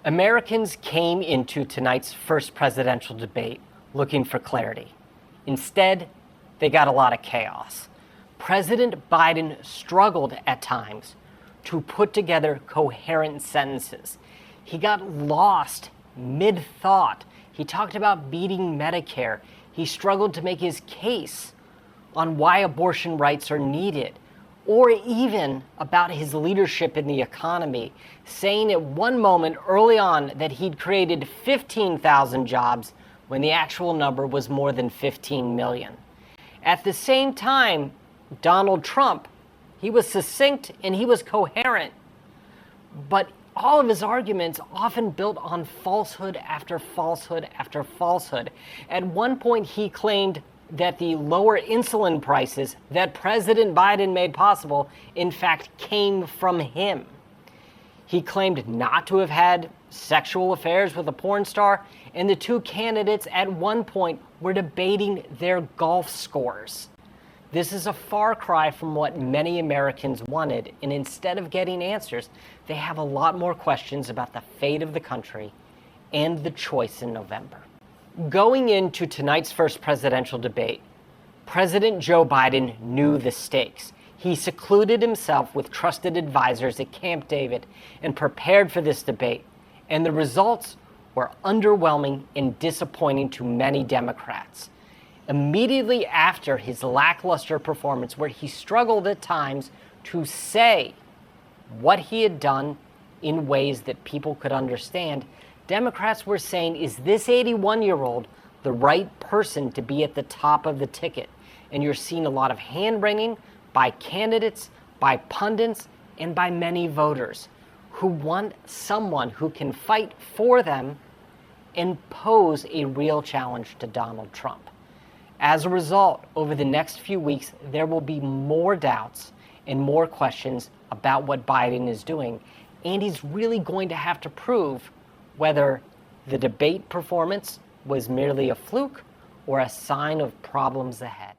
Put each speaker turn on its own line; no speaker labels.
Americans came into tonight's first presidential debate looking for clarity. Instead, they got a lot of chaos. President Biden struggled at times to put together coherent sentences. He got lost mid-thought. He talked about beating Medicare. He struggled to make his case on why abortion rights are needed, or even about his leadership in the economy, saying at one moment early on that he'd created 15,000 jobs when the actual number was more than 15 million. At the same time, Donald Trump, he was succinct and he was coherent, but all of his arguments often built on falsehood after falsehood after falsehood. At one point, he claimed that the lower insulin prices that President Biden made possible, in fact, came from him. He claimed not to have had sexual affairs with a porn star, and the two candidates at one point were debating their golf scores. This is a far cry from what many Americans wanted, and instead of getting answers, they have a lot more questions about the fate of the country and the choice in November. Going into tonight's first presidential debate, President Joe Biden knew the stakes. He secluded himself with trusted advisors at Camp David and prepared for this debate, and the results were underwhelming and disappointing to many Democrats. Immediately after his lackluster performance, where he struggled at times to say what he had done in ways that people could understand, Democrats were saying, is this 81-year-old the right person to be at the top of the ticket? And you're seeing a lot of hand-wringing by candidates, by pundits, and by many voters who want someone who can fight for them and pose a real challenge to Donald Trump. As a result, over the next few weeks, there will be more doubts and more questions about what Biden is doing. And he's really going to have to prove whether the debate performance was merely a fluke or a sign of problems ahead.